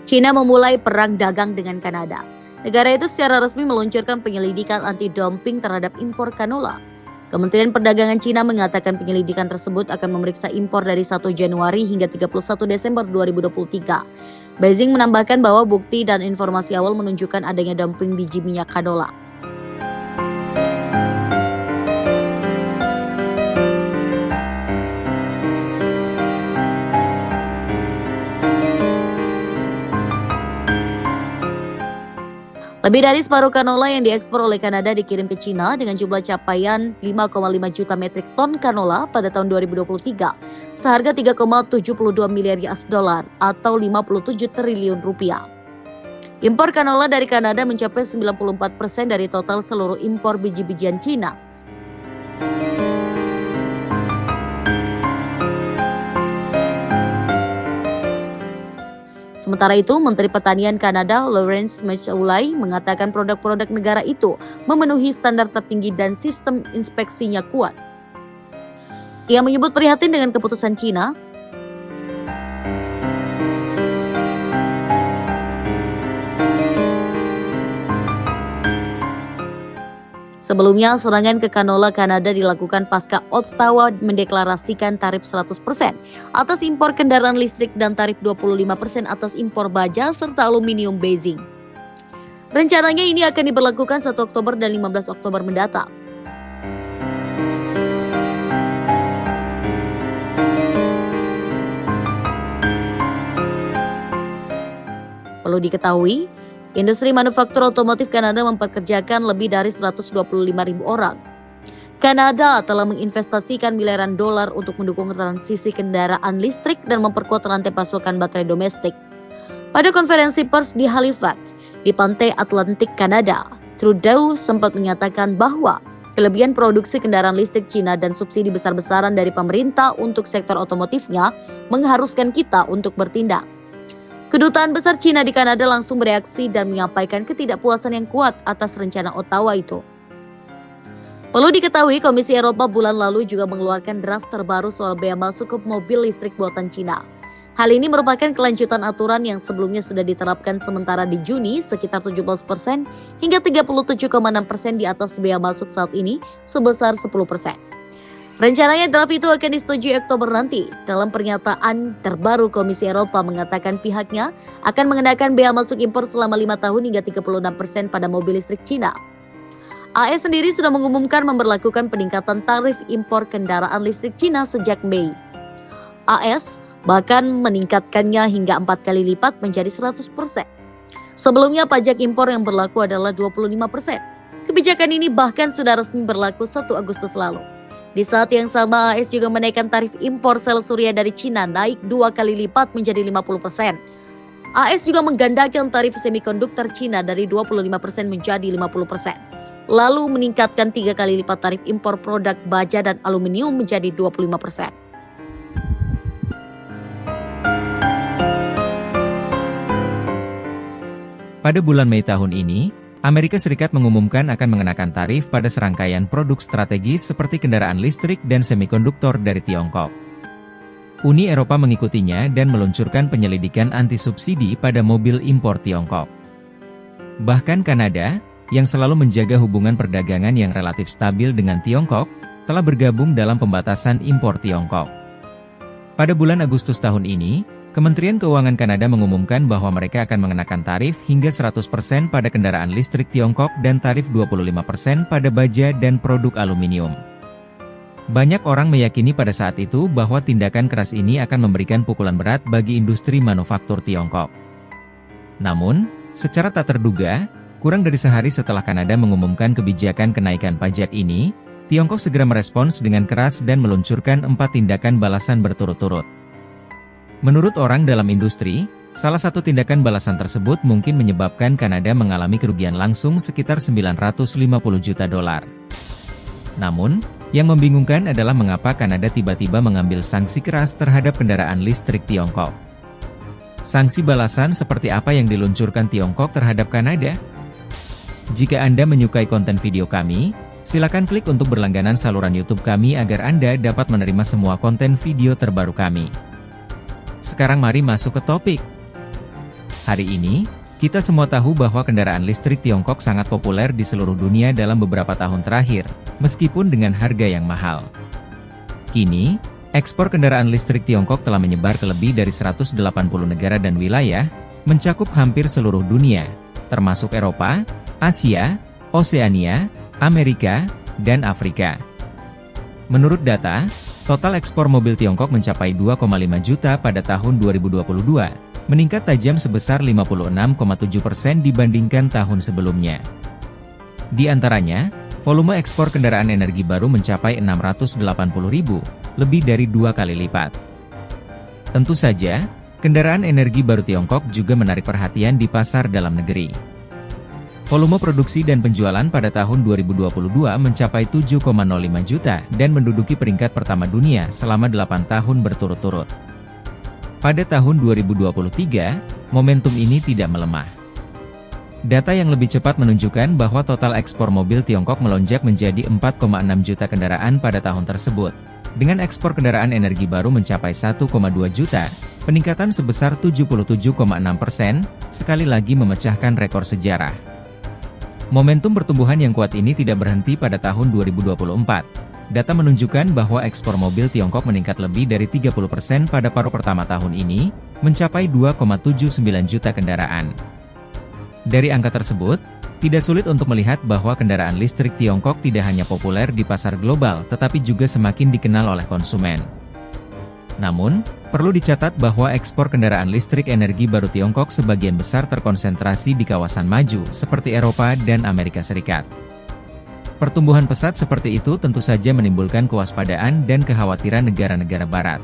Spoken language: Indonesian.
China memulai perang dagang dengan Kanada. Negara itu secara resmi meluncurkan penyelidikan anti-dumping terhadap impor kanola. Kementerian Perdagangan China mengatakan penyelidikan tersebut akan memeriksa impor dari 1 Januari hingga 31 Desember 2023. Beijing menambahkan bahwa bukti dan informasi awal menunjukkan adanya dumping biji minyak kanola. Lebih dari separuh kanola yang diekspor oleh Kanada dikirim ke China dengan jumlah capaian 5,5 juta metrik ton kanola pada tahun 2023, seharga 3,72 miliar US dollar atau 57 triliun rupiah. Impor kanola dari Kanada mencapai 94% dari total seluruh impor biji-bijian China. Sementara itu, Menteri Pertanian Kanada Lawrence McAulay mengatakan produk-produk negara itu memenuhi standar tertinggi dan sistem inspeksinya kuat. Ia menyebut prihatin dengan keputusan China Sebelumnya, serangan ke kanola Kanada dilakukan pasca Ottawa mendeklarasikan tarif 100% atas impor kendaraan listrik dan tarif 25% atas impor baja serta aluminium Beijing. Rencananya ini akan diberlakukan 1 Oktober dan 15 Oktober mendatang. Perlu diketahui, industri manufaktur otomotif Kanada mempekerjakan lebih dari 125.000 orang. Kanada telah menginvestasikan miliaran dolar untuk mendukung transisi kendaraan listrik dan memperkuat rantai pasokan baterai domestik. Pada konferensi pers di Halifax, di pantai Atlantik Kanada, Trudeau sempat menyatakan bahwa kelebihan produksi kendaraan listrik China dan subsidi besar-besaran dari pemerintah untuk sektor otomotifnya mengharuskan kita untuk bertindak. Kedutaan besar China di Kanada langsung bereaksi dan menyampaikan ketidakpuasan yang kuat atas rencana Ottawa itu. Perlu diketahui, Komisi Eropa bulan lalu juga mengeluarkan draft terbaru soal bea masuk ke mobil listrik buatan China. Hal ini merupakan kelanjutan aturan yang sebelumnya sudah diterapkan sementara di Juni sekitar 17% hingga 37,6% di atas bea masuk saat ini sebesar 10%. Rencananya draft itu akan disetujui Oktober nanti. Dalam pernyataan terbaru, Komisi Eropa mengatakan pihaknya akan mengenakan bea masuk impor selama 5 tahun hingga 36% pada mobil listrik China. AS sendiri sudah mengumumkan memberlakukan peningkatan tarif impor kendaraan listrik China sejak Mei. AS bahkan meningkatkannya hingga 4 kali lipat menjadi 100%. Sebelumnya pajak impor yang berlaku adalah 25%. Kebijakan ini bahkan sudah resmi berlaku 1 Agustus lalu. Di saat yang sama, AS juga menaikkan tarif impor sel surya dari China naik 2 kali lipat menjadi 50%. AS juga menggandakan tarif semikonduktor China dari 25% menjadi 50%. Lalu meningkatkan 3 kali lipat tarif impor produk baja dan aluminium menjadi 25%. Pada bulan Mei tahun ini, Amerika Serikat mengumumkan akan mengenakan tarif pada serangkaian produk strategis seperti kendaraan listrik dan semikonduktor dari Tiongkok. Uni Eropa mengikutinya dan meluncurkan penyelidikan anti-subsidi pada mobil impor Tiongkok. Bahkan Kanada, yang selalu menjaga hubungan perdagangan yang relatif stabil dengan Tiongkok, telah bergabung dalam pembatasan impor Tiongkok. Pada bulan Agustus tahun ini, Kementerian Keuangan Kanada mengumumkan bahwa mereka akan mengenakan tarif hingga 100% pada kendaraan listrik Tiongkok dan tarif 25% pada baja dan produk aluminium. Banyak orang meyakini pada saat itu bahwa tindakan keras ini akan memberikan pukulan berat bagi industri manufaktur Tiongkok. Namun, secara tak terduga, kurang dari sehari setelah Kanada mengumumkan kebijakan kenaikan pajak ini, Tiongkok segera merespons dengan keras dan meluncurkan 4 tindakan balasan berturut-turut. Menurut orang dalam industri, salah satu tindakan balasan tersebut mungkin menyebabkan Kanada mengalami kerugian langsung sekitar 950 juta dolar. Namun, yang membingungkan adalah mengapa Kanada tiba-tiba mengambil sanksi keras terhadap kendaraan listrik Tiongkok. Sanksi balasan seperti apa yang diluncurkan Tiongkok terhadap Kanada? Jika Anda menyukai konten video kami, silakan klik untuk berlangganan saluran YouTube kami agar Anda dapat menerima semua konten video terbaru kami. Sekarang mari masuk ke topik. Hari ini, kita semua tahu bahwa kendaraan listrik Tiongkok sangat populer di seluruh dunia dalam beberapa tahun terakhir, meskipun dengan harga yang mahal. Kini, ekspor kendaraan listrik Tiongkok telah menyebar ke lebih dari 180 negara dan wilayah, mencakup hampir seluruh dunia, termasuk Eropa, Asia, Oseania, Amerika, dan Afrika. Menurut data, total ekspor mobil Tiongkok mencapai 2,5 juta pada tahun 2022, meningkat tajam sebesar 56,7% dibandingkan tahun sebelumnya. Di antaranya, volume ekspor kendaraan energi baru mencapai 680.000, lebih dari 2 kali lipat. Tentu saja, kendaraan energi baru Tiongkok juga menarik perhatian di pasar dalam negeri. Volume produksi dan penjualan pada tahun 2022 mencapai 7,05 juta dan menduduki peringkat pertama dunia selama 8 tahun berturut-turut. Pada tahun 2023, momentum ini tidak melemah. Data yang lebih cepat menunjukkan bahwa total ekspor mobil Tiongkok melonjak menjadi 4,6 juta kendaraan pada tahun tersebut. Dengan ekspor kendaraan energi baru mencapai 1,2 juta, peningkatan sebesar 77,6%, sekali lagi memecahkan rekor sejarah. Momentum pertumbuhan yang kuat ini tidak berhenti pada tahun 2024. Data menunjukkan bahwa ekspor mobil Tiongkok meningkat lebih dari 30% pada paruh pertama tahun ini, mencapai 2,79 juta kendaraan. Dari angka tersebut, tidak sulit untuk melihat bahwa kendaraan listrik Tiongkok tidak hanya populer di pasar global tetapi juga semakin dikenal oleh konsumen. Namun, perlu dicatat bahwa ekspor kendaraan listrik energi baru Tiongkok sebagian besar terkonsentrasi di kawasan maju seperti Eropa dan Amerika Serikat. Pertumbuhan pesat seperti itu tentu saja menimbulkan kewaspadaan dan kekhawatiran negara-negara barat.